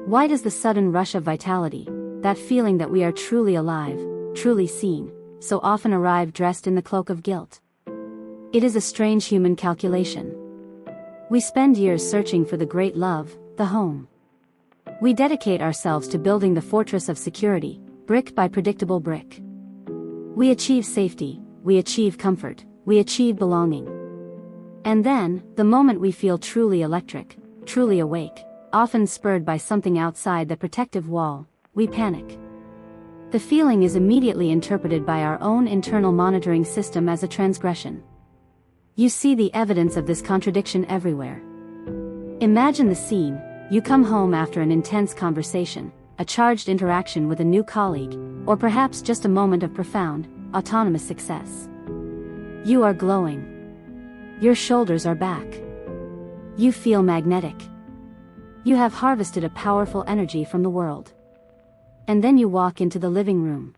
Why does the sudden rush of vitality, that feeling that we are truly alive, truly seen, so often arrive dressed in the cloak of guilt? It is a strange human calculation. We spend years searching for the great love, the home. We dedicate ourselves to building the fortress of security, brick by predictable brick. We achieve safety, we achieve comfort, we achieve belonging. And then, the moment we feel truly electric, truly awake, often spurred by something outside the protective wall, we panic. The feeling is immediately interpreted by our own internal monitoring system as a transgression. You see the evidence of this contradiction everywhere. Imagine the scene: you come home after an intense conversation, a charged interaction with a new colleague, or perhaps just a moment of profound, autonomous success. You are glowing. Your shoulders are back. You feel magnetic. You have harvested a powerful energy from the world. And then you walk into the living room.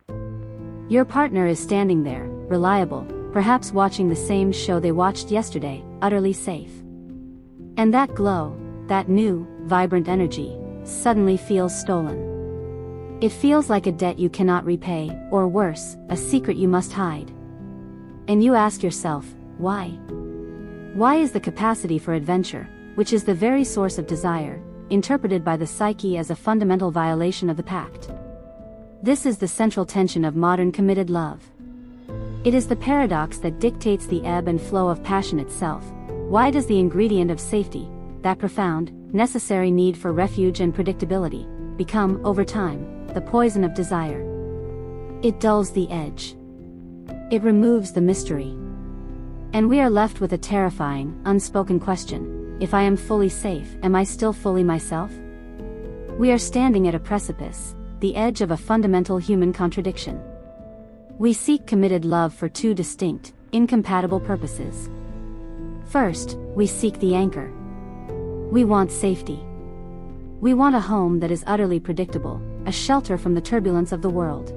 Your partner is standing there, reliable, perhaps watching the same show they watched yesterday, utterly safe. And that glow, that new, vibrant energy, suddenly feels stolen. It feels like a debt you cannot repay, or worse, a secret you must hide. And you ask yourself, why? Why is the capacity for adventure, which is the very source of desire, interpreted by the psyche as a fundamental violation of the pact? This is the central tension of modern committed love. It is the paradox that dictates the ebb and flow of passion itself. Why does the ingredient of safety, that profound, necessary need for refuge and predictability, become, over time, the poison of desire? It dulls the edge. It removes the mystery. And we are left with a terrifying, unspoken question: if I am fully safe, am I still fully myself? We are standing at a precipice, the edge of a fundamental human contradiction. We seek committed love for two distinct, incompatible purposes. First, we seek the anchor. We want safety. We want a home that is utterly predictable, a shelter from the turbulence of the world.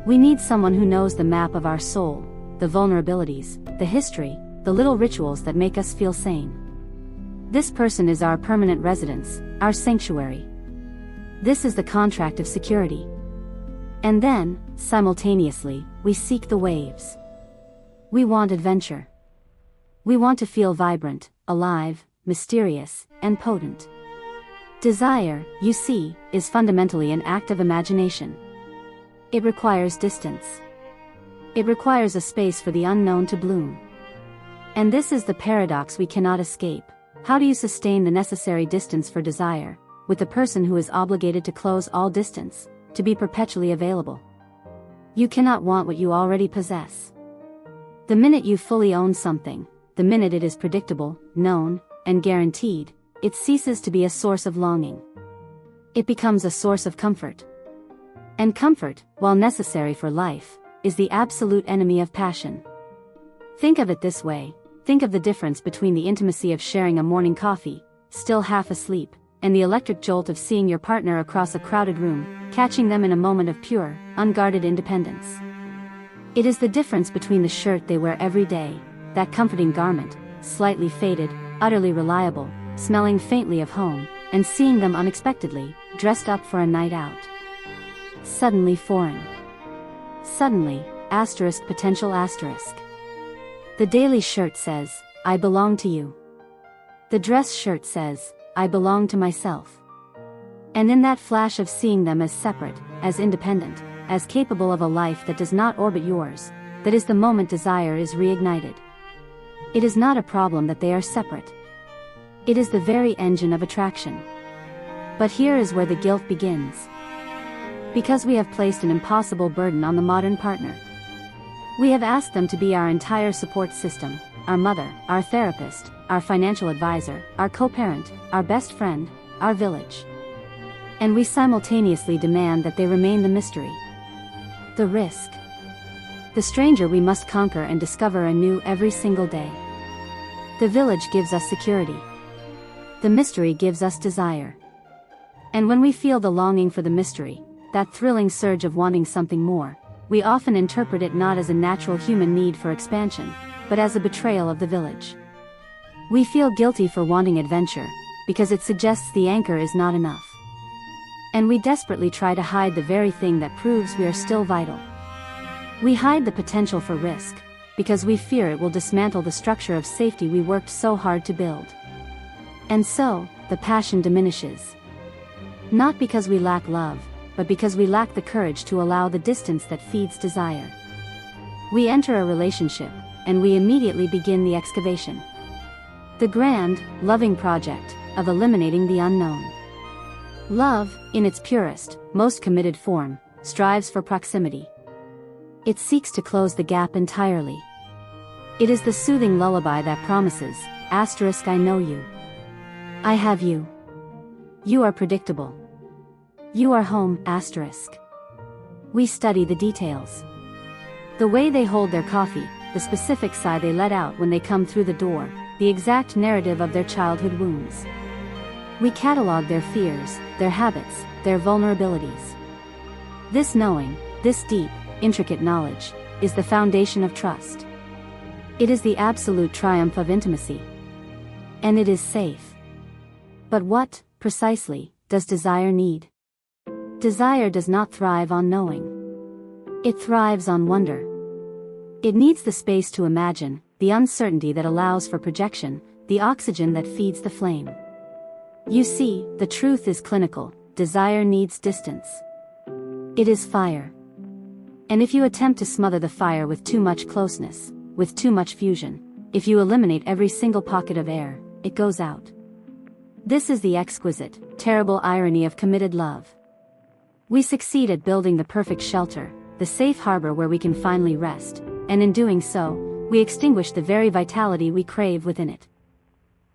We need someone who knows the map of our soul, the vulnerabilities, the history, the little rituals that make us feel sane. This person is our permanent residence, our sanctuary. This is the contract of security. And then, simultaneously, we seek the waves. We want adventure. We want to feel vibrant, alive, mysterious, and potent. Desire, you see, is fundamentally an act of imagination. It requires distance. It requires a space for the unknown to bloom. And this is the paradox we cannot escape. How do you sustain the necessary distance for desire, with the person who is obligated to close all distance, to be perpetually available? You cannot want what you already possess. The minute you fully own something, the minute it is predictable, known, and guaranteed, it ceases to be a source of longing. It becomes a source of comfort. And comfort, while necessary for life, is the absolute enemy of passion. Think of it this way: think of the difference between the intimacy of sharing a morning coffee, still half asleep, and the electric jolt of seeing your partner across a crowded room, catching them in a moment of pure, unguarded independence. It is the difference between the shirt they wear every day, that comforting garment, slightly faded, utterly reliable, smelling faintly of home, and seeing them unexpectedly, dressed up for a night out. Suddenly foreign. Suddenly, potential asterisk. The daily shirt says, I belong to you. The dress shirt says, I belong to myself. And in that flash of seeing them as separate, as independent, as capable of a life that does not orbit yours, that is the moment desire is reignited. It is not a problem that they are separate. It is the very engine of attraction. But here is where the guilt begins. Because we have placed an impossible burden on the modern partner. We have asked them to be our entire support system, our mother, our therapist, our financial advisor, our co-parent, our best friend, our village. And we simultaneously demand that they remain the mystery. The risk. The stranger we must conquer and discover anew every single day. The village gives us security. The mystery gives us desire. And when we feel the longing for the mystery, that thrilling surge of wanting something more, we often interpret it not as a natural human need for expansion, but as a betrayal of the village. We feel guilty for wanting adventure, because it suggests the anchor is not enough. And we desperately try to hide the very thing that proves we are still vital. We hide the potential for risk, because we fear it will dismantle the structure of safety we worked so hard to build. And so, the passion diminishes. Not because we lack love, but because we lack the courage to allow the distance that feeds desire. We enter a relationship, and we immediately begin the excavation. The grand, loving project of eliminating the unknown. Love, in its purest, most committed form, strives for proximity. It seeks to close the gap entirely. It is the soothing lullaby that promises, I know you. I have you. You are predictable. You are home, We study the details. The way they hold their coffee, the specific sigh they let out when they come through the door, the exact narrative of their childhood wounds. We catalog their fears, their habits, their vulnerabilities. This knowing, this deep, intricate knowledge, is the foundation of trust. It is the absolute triumph of intimacy. And it is safe. But what, precisely, does desire need? Desire does not thrive on knowing. It thrives on wonder. It needs the space to imagine, the uncertainty that allows for projection, the oxygen that feeds the flame. You see, the truth is clinical, desire needs distance. It is fire. And if you attempt to smother the fire with too much closeness, with too much fusion, if you eliminate every single pocket of air, it goes out. This is the exquisite, terrible irony of committed love. We succeed at building the perfect shelter, the safe harbor where we can finally rest, and in doing so, we extinguish the very vitality we crave within it.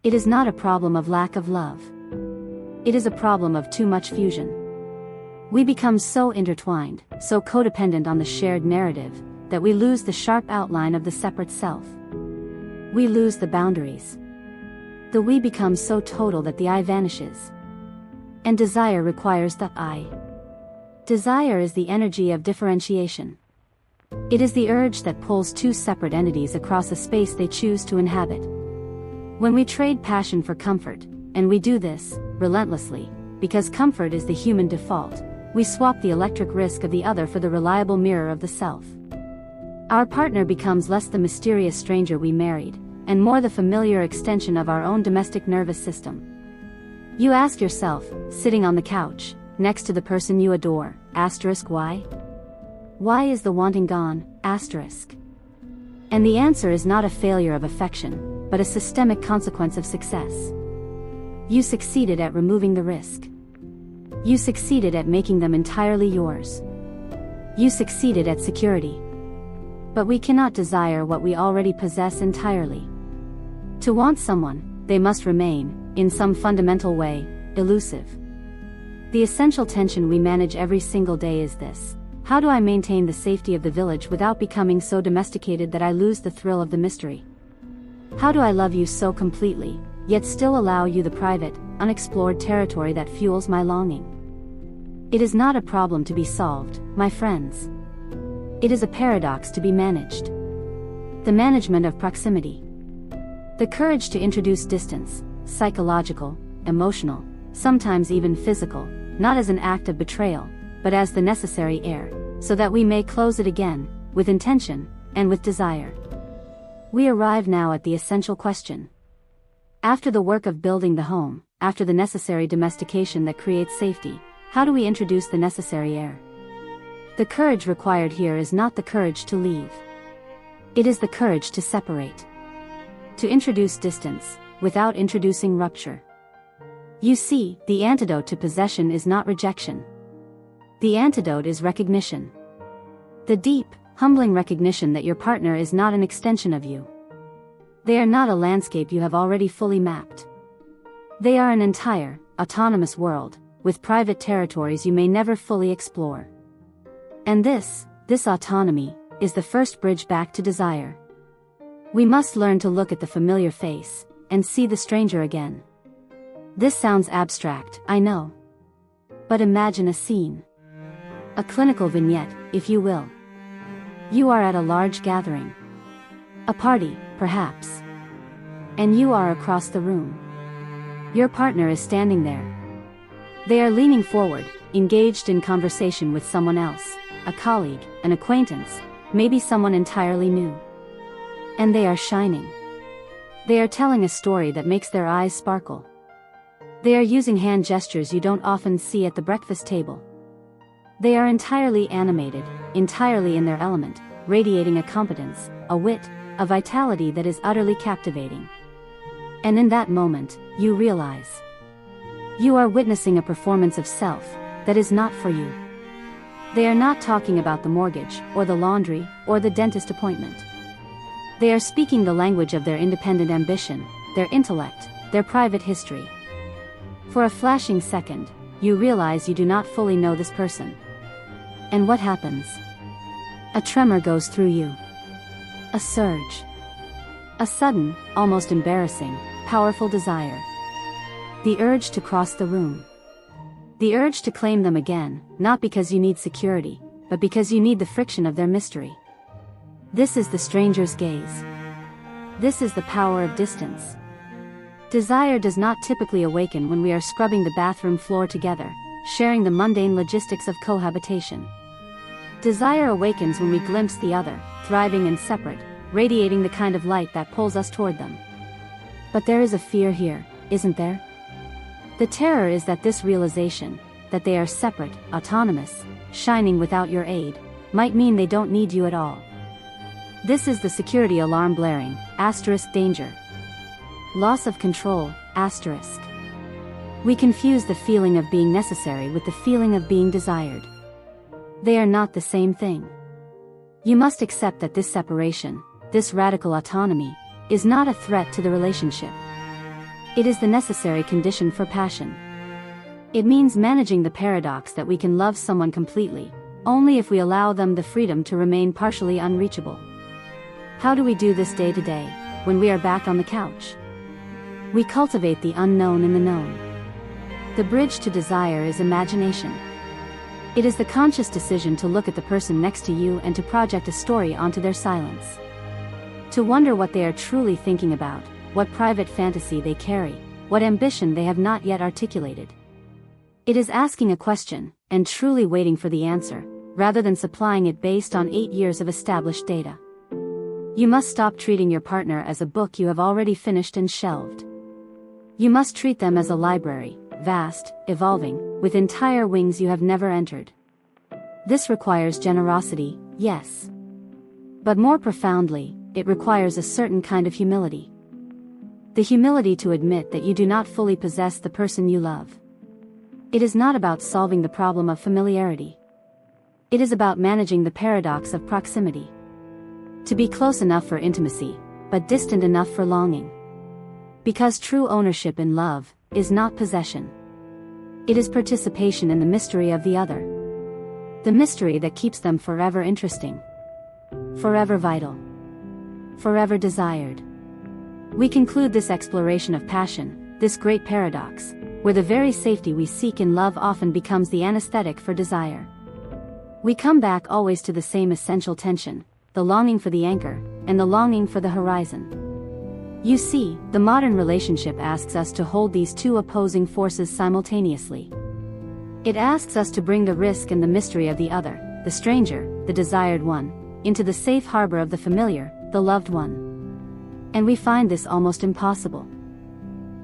It is not a problem of lack of love. It is a problem of too much fusion. We become so intertwined, so codependent on the shared narrative, that we lose the sharp outline of the separate self. We lose the boundaries. The we becomes so total that the I vanishes. And desire requires the I. Desire is the energy of differentiation. It is the urge that pulls two separate entities across a space they choose to inhabit. When we trade passion for comfort, and we do this, relentlessly, because comfort is the human default, we swap the electric risk of the other for the reliable mirror of the self. Our partner becomes less the mysterious stranger we married, and more the familiar extension of our own domestic nervous system. You ask yourself, sitting on the couch, next to the person you adore, why? Why is the wanting gone, And the answer is not a failure of affection, but a systemic consequence of success. You succeeded at removing the risk. You succeeded at making them entirely yours. You succeeded at security. But we cannot desire what we already possess entirely. To want someone, they must remain, in some fundamental way, elusive. The essential tension we manage every single day is this: how do I maintain the safety of the village without becoming so domesticated that I lose the thrill of the mystery? How do I love you so completely, yet still allow you the private, unexplored territory that fuels my longing? It is not a problem to be solved, my friends. It is a paradox to be managed. The management of proximity. The courage to introduce distance, psychological, emotional, sometimes even physical, not as an act of betrayal, but as the necessary air, so that we may close it again, with intention, and with desire. We arrive now at the essential question. After the work of building the home, after the necessary domestication that creates safety, how do we introduce the necessary air? The courage required here is not the courage to leave. It is the courage to separate. To introduce distance, without introducing rupture. You see, the antidote to possession is not rejection. The antidote is recognition. The deep, humbling recognition that your partner is not an extension of you. They are not a landscape you have already fully mapped. They are an entire, autonomous world, with private territories you may never fully explore. And this autonomy, is the first bridge back to desire. We must learn to look at the familiar face, and see the stranger again. This sounds abstract, I know. But imagine a scene. A clinical vignette, if you will. You are at a large gathering. A party, perhaps. And you are across the room. Your partner is standing there. They are leaning forward, engaged in conversation with someone else, a colleague, an acquaintance, maybe someone entirely new. And they are shining. They are telling a story that makes their eyes sparkle. They are using hand gestures you don't often see at the breakfast table. They are entirely animated, entirely in their element, radiating a competence, a wit, a vitality that is utterly captivating. And in that moment, you realize you are witnessing a performance of self that is not for you. They are not talking about the mortgage, or the laundry, or the dentist appointment. They are speaking the language of their independent ambition, their intellect, their private history. For a flashing second, you realize you do not fully know this person. And what happens? A tremor goes through you. A surge. A sudden, almost embarrassing, powerful desire. The urge to cross the room. The urge to claim them again, not because you need security, but because you need the friction of their mystery. This is the stranger's gaze. This is the power of distance. Desire does not typically awaken when we are scrubbing the bathroom floor together, sharing the mundane logistics of cohabitation. Desire awakens when we glimpse the other, thriving and separate, radiating the kind of light that pulls us toward them. But there is a fear here, isn't there? The terror is that this realization, that they are separate, autonomous, shining without your aid, might mean they don't need you at all. This is the security alarm blaring, danger. Loss of control, We confuse the feeling of being necessary with the feeling of being desired. They are not the same thing. You must accept that this separation, this radical autonomy, is not a threat to the relationship. It is the necessary condition for passion. It means managing the paradox that we can love someone completely, only if we allow them the freedom to remain partially unreachable. How do we do this day to day, when we are back on the couch? We cultivate the unknown in the known. The bridge to desire is imagination. It is the conscious decision to look at the person next to you and to project a story onto their silence. To wonder what they are truly thinking about, what private fantasy they carry, what ambition they have not yet articulated. It is asking a question, and truly waiting for the answer, rather than supplying it based on 8 years of established data. You must stop treating your partner as a book you have already finished and shelved. You must treat them as a library, vast, evolving, with entire wings you have never entered. This requires generosity, yes. But more profoundly, it requires a certain kind of humility. The humility to admit that you do not fully possess the person you love. It is not about solving the problem of familiarity. It is about managing the paradox of proximity. To be close enough for intimacy, but distant enough for longing. Because true ownership in love is not possession. It is participation in the mystery of the other. The mystery that keeps them forever interesting. Forever vital. Forever desired. We conclude this exploration of passion, this great paradox, where the very safety we seek in love often becomes the anesthetic for desire. We come back always to the same essential tension, the longing for the anchor, and the longing for the horizon. You see, the modern relationship asks us to hold these two opposing forces simultaneously. It asks us to bring the risk and the mystery of the other, the stranger, the desired one, into the safe harbor of the familiar, the loved one. And we find this almost impossible.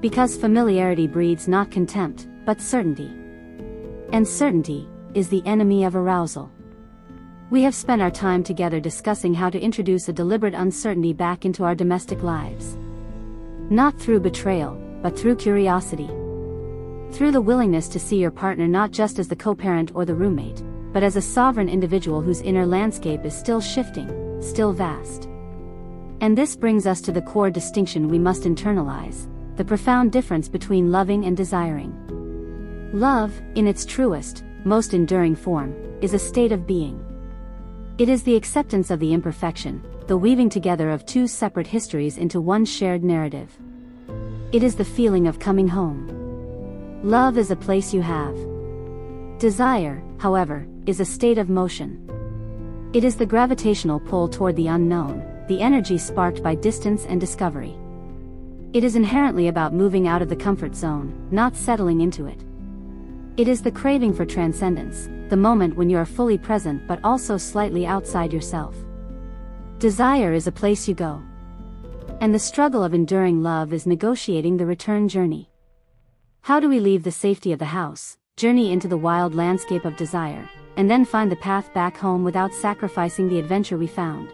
Because familiarity breeds not contempt, but certainty. And certainty is the enemy of arousal. We have spent our time together discussing how to introduce a deliberate uncertainty back into our domestic lives. Not through betrayal, but through curiosity. Through the willingness to see your partner not just as the co-parent or the roommate, but as a sovereign individual whose inner landscape is still shifting, still vast. And this brings us to the core distinction we must internalize, the profound difference between loving and desiring. Love, in its truest, most enduring form, is a state of being. It is the acceptance of the imperfection, the weaving together of two separate histories into one shared narrative. It is the feeling of coming home. Love is a place you have. Desire, however, is a state of motion. It is the gravitational pull toward the unknown, the energy sparked by distance and discovery. It is inherently about moving out of the comfort zone, not settling into it. It is the craving for transcendence, the moment when you are fully present but also slightly outside yourself. Desire is a place you go. And the struggle of enduring love is negotiating the return journey. How do we leave the safety of the house, journey into the wild landscape of desire, and then find the path back home without sacrificing the adventure we found?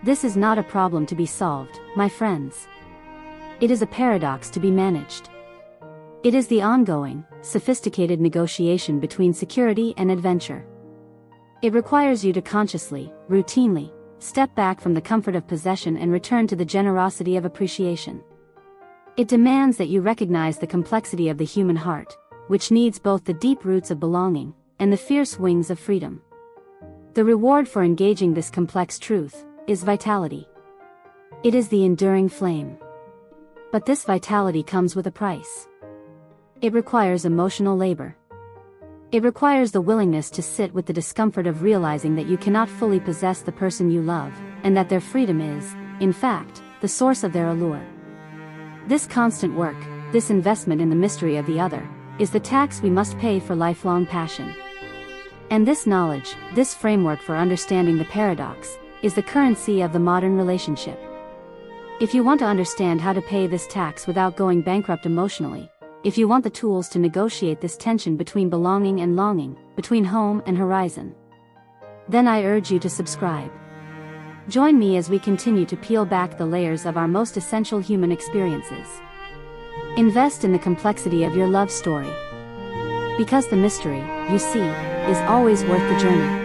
This is not a problem to be solved, my friends. It is a paradox to be managed. It is the ongoing, sophisticated negotiation between security and adventure. It requires you to consciously, routinely, step back from the comfort of possession and return to the generosity of appreciation. It demands that you recognize the complexity of the human heart, which needs both the deep roots of belonging and the fierce wings of freedom. The reward for engaging this complex truth is vitality. It is the enduring flame. But this vitality comes with a price. It requires emotional labor. It requires the willingness to sit with the discomfort of realizing that you cannot fully possess the person you love, and that their freedom is, in fact, the source of their allure. This constant work, this investment in the mystery of the other, is the tax we must pay for lifelong passion. And this knowledge, this framework for understanding the paradox, is the currency of the modern relationship. If you want to understand how to pay this tax without going bankrupt emotionally, if you want the tools to negotiate this tension between belonging and longing, between home and horizon, then I urge you to subscribe. Join me as we continue to peel back the layers of our most essential human experiences. Invest in the complexity of your love story. Because the mystery, you see, is always worth the journey.